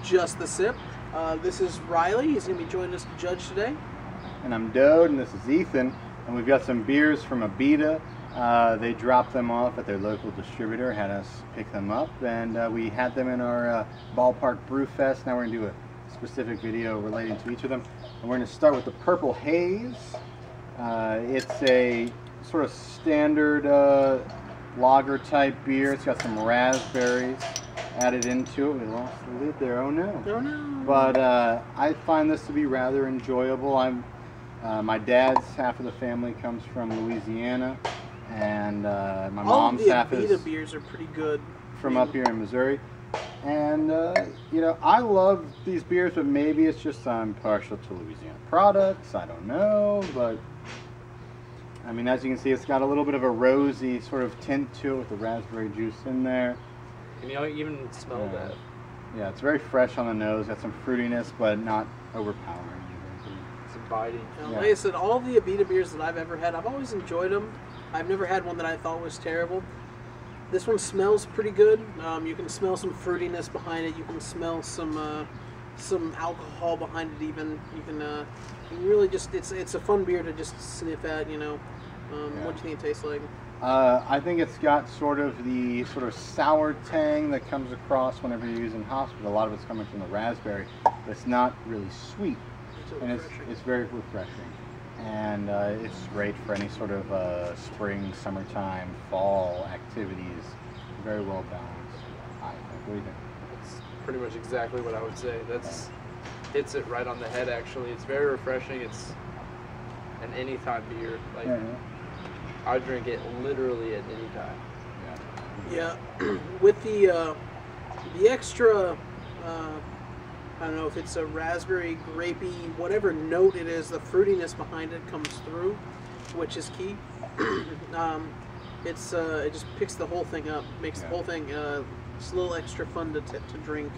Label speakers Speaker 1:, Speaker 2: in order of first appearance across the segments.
Speaker 1: Just the Sip. This is Riley. He's going to be joining us to judge today.
Speaker 2: And I'm Dode, and this is Ethan. And we've got some beers from Abita. They dropped them off at their local distributor, had us pick them up, and we had them in our Ballpark Brew Fest. Now we're going to do a specific video relating to each of them. And we're going to start with the Purple Haze. It's a sort of standard lager type beer. It's got some raspberries added into it. We lost the lid there. Oh no.
Speaker 1: Oh no.
Speaker 2: But I find this to be rather enjoyable. My dad's half of the family comes from Louisiana, and my mom's half is.
Speaker 1: All the Abita beers are pretty good.
Speaker 2: From up here in Missouri. And, you know, I love these beers, but maybe it's just I'm partial to Louisiana products. I don't know, but, I mean, as you can see, it's got a little bit of a rosy sort of tint to it with the raspberry juice in there.
Speaker 3: Can you even smell that?
Speaker 2: Yeah, it's very fresh on the nose. Got some fruitiness, but not overpowering.
Speaker 3: It's inviting.
Speaker 1: Like I said, all the Abita beers that I've ever had, I've always enjoyed them. I've never had one that I thought was terrible. This one smells pretty good. You can smell some fruitiness behind it. You can smell some alcohol behind it. Even you can really just it's a fun beer to just sniff at. You know, what do you think it tastes like?
Speaker 2: I think it's got sort of the sour tang that comes across whenever you're using hospital. A lot of it's coming from the raspberry, but it's not really sweet, and it's very refreshing. And it's great for any sort of spring, summertime, fall activities. Very well balanced, I think. What do you think?
Speaker 3: It's pretty much exactly what I would say. That's hits it right on the head, actually. It's very refreshing. It's an anytime beer. Like, I drink it literally at any time.
Speaker 1: Yeah. With the extra... I don't know if it's a raspberry, grapey, whatever note it is, the fruitiness behind it comes through, which is key. It just picks the whole thing up, makes the whole thing just a little extra fun to drink,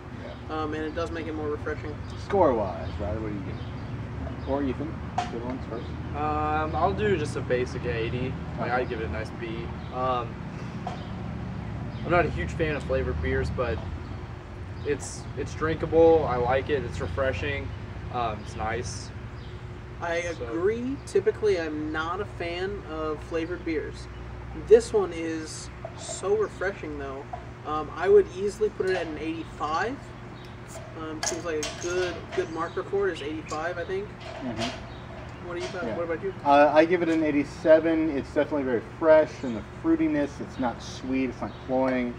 Speaker 1: and it does make it more refreshing.
Speaker 2: Score-wise, right? What do you give it? Or Ethan, good ones first.
Speaker 3: I'll do just a basic 80. Like, I'd give it a nice B. I'm not a huge fan of flavored beers, but it's drinkable. I like it. It's refreshing. It's nice.
Speaker 1: I agree. Typically, I'm not a fan of flavored beers. This one is so refreshing, though. I would easily put it at an 85. Seems like a good marker for it is 85, I think. What about you?
Speaker 2: I give it an 87. It's definitely very fresh, and the fruitiness. It's not sweet. It's not cloying.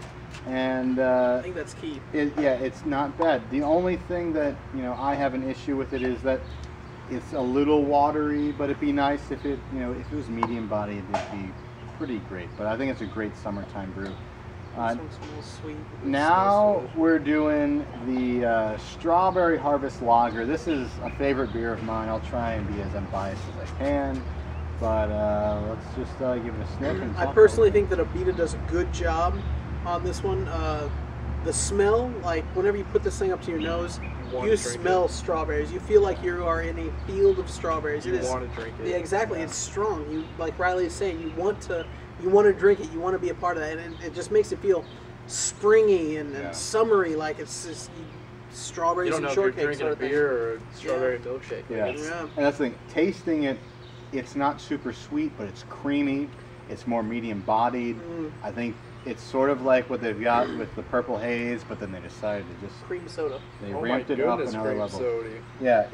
Speaker 2: And
Speaker 1: I think that's key.
Speaker 2: It's not bad. The only thing that I have an issue with it is that it's a little watery, but it'd be nice if it if it was medium bodied, it'd be pretty great. But I think it's a great summertime brew.
Speaker 1: This one's a little sweet.
Speaker 2: Now we're doing the Strawberry Harvest Lager. This is a favorite beer of mine. I'll try and be as unbiased as I can. But let's just give it a sniff. And
Speaker 1: I personally think that Abita does a good job on this one. The smell, like whenever you put this thing up to your nose, you smell strawberries. You feel like you are in a field of strawberries.
Speaker 3: You want to drink it.
Speaker 1: Yeah, exactly. Yeah. It's strong. You, like Riley is saying, you want to drink it. You want to be a part of that, and it just makes it feel springy and summery, like it's just strawberries and shortcake.
Speaker 3: You don't know if you're drinking a beer or a strawberry milkshake.
Speaker 2: And that's the thing. Tasting it, it's not super sweet, but it's creamy. It's more medium bodied. I think it's sort of like what they've got with the Purple Haze, but then they decided to just
Speaker 1: cream soda.
Speaker 2: They ramped it up another level.
Speaker 3: Soda.
Speaker 2: Yeah,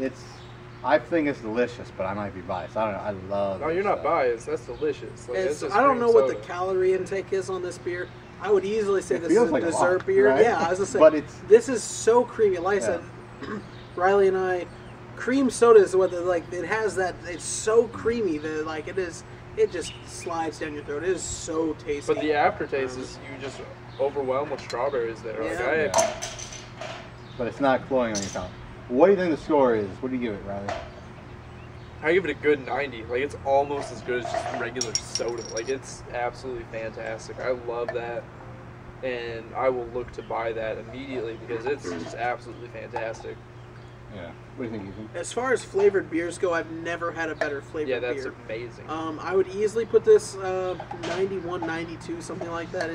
Speaker 2: I think it's delicious, but I might be biased. I don't know. I love.
Speaker 3: No, you're not biased. That's delicious. Like, it's
Speaker 1: I don't know what the calorie intake is on this beer. I would easily say this is a dessert beer.
Speaker 2: Right?
Speaker 1: Yeah, I was gonna say. But this is so creamy. Like I said, Riley and I, cream soda is what it has that. It's so creamy that it just slides down your throat. It is so tasty.
Speaker 3: But the aftertaste is you just overwhelmed with strawberries there.
Speaker 2: But it's not cloying on your tongue. What do you think the score is? What do you give it, Riley?
Speaker 3: I give it a good 90. Like, it's almost as good as just regular soda. Like, it's absolutely fantastic. I love that, and I will look to buy that immediately because it's just absolutely fantastic.
Speaker 2: Yeah. What do you think, Ethan?
Speaker 1: As far as flavored beers go, I've never had a better flavored beer.
Speaker 3: Yeah, that's amazing.
Speaker 1: I would easily put this 91, 92, something like that.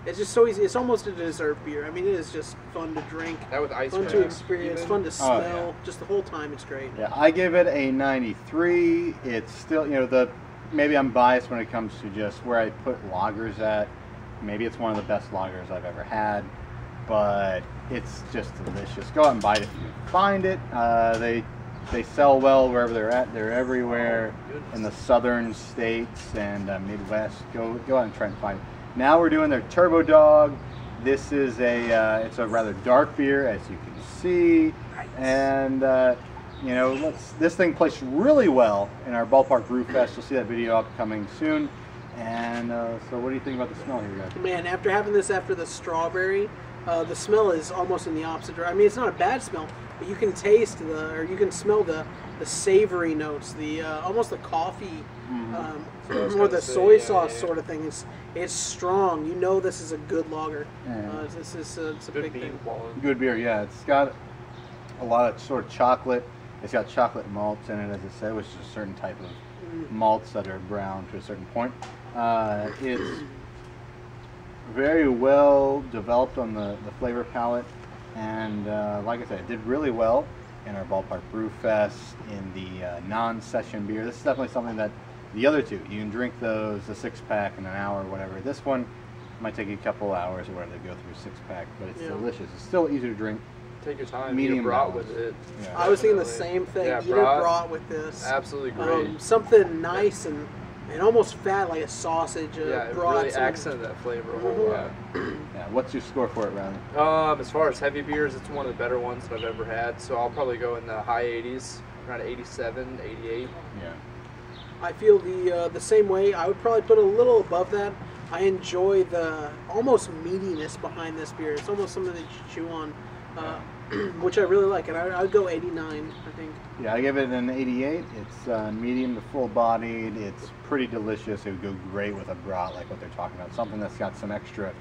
Speaker 1: It's just so easy. It's almost a dessert beer. I mean, it is just fun to drink,
Speaker 3: That with ice
Speaker 1: fun
Speaker 3: cream.
Speaker 1: to experience,
Speaker 3: even.
Speaker 1: fun to smell.
Speaker 2: yeah.
Speaker 1: Just the whole time, it's great.
Speaker 2: Yeah, I give it a 93. It's still, maybe I'm biased when it comes to just where I put lagers at. Maybe it's one of the best lagers I've ever had, but it's just delicious. Go out and buy it if you can find it. They sell well wherever they're at. They're everywhere in the southern states and Midwest. Go out and try and find it. Now we're doing their Turbodog. This is it's a rather dark beer, as you can see, and this thing placed really well in our Ballpark Brew Fest. You'll see that video upcoming soon. And so, what do you think about the smell here, guys?
Speaker 1: Man, after having this after the strawberry, the smell is almost in the opposite direction. I mean, it's not a bad smell, but you can taste you can smell the savory notes, almost the coffee, or the soy sauce sort of thing. It's strong. You know this is a good lager.
Speaker 2: Yeah.
Speaker 1: It's a
Speaker 3: Good
Speaker 1: big
Speaker 3: bean
Speaker 1: thing.
Speaker 3: quality.
Speaker 2: Good beer, yeah. It's got a lot of sort of chocolate. It's got chocolate malts in it, as I said, which is a certain type of malts that are brown to a certain point. It's very well developed on the flavor palette, and like I said, it did really well in our Ballpark Brew Fest, in the non-session beer. This is definitely something that the other two, you can drink those, a 6-pack in an hour or whatever. This one might take you a couple hours or whatever to go through a 6-pack, but it's delicious. It's still easy to drink.
Speaker 3: Take your time.
Speaker 2: Medium
Speaker 3: Eat a brat
Speaker 2: balance.
Speaker 3: with it.
Speaker 2: Yeah.
Speaker 1: I was thinking the same thing.
Speaker 3: Yeah,
Speaker 1: Eat a
Speaker 3: brat.
Speaker 1: brat with this.
Speaker 3: Absolutely great.
Speaker 1: Something nice and almost fat, like a sausage.
Speaker 3: Yeah, it
Speaker 1: brat,
Speaker 3: really
Speaker 1: something-
Speaker 3: accented that flavor a whole lot.
Speaker 2: Yeah. What's your score for it, Riley?
Speaker 3: As far as heavy beers, it's one of the better ones that I've ever had. So I'll probably go in the high 80s, around 87, 88.
Speaker 2: Yeah.
Speaker 1: I feel the same way. I would probably put a little above that. I enjoy the almost meatiness behind this beer. It's almost something that you chew on, which I really like. And I would go 89, I think.
Speaker 2: Yeah, I give it an 88. It's medium to full bodied. It's pretty delicious. It would go great with a brat, like what they're talking about. Something that's got some extra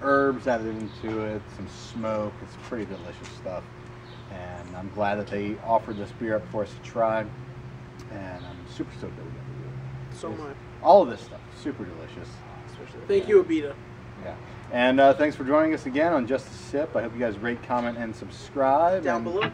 Speaker 2: herbs added into it, some smoke. It's pretty delicious stuff. And I'm glad that they offered this beer up for us to try. And I'm super stoked that we got to do it.
Speaker 1: So much.
Speaker 2: All of this stuff, super delicious.
Speaker 1: Thank you, Abita.
Speaker 2: Yeah. And thanks for joining us again on Just a Sip. I hope you guys rate, comment, and subscribe.
Speaker 1: Down below.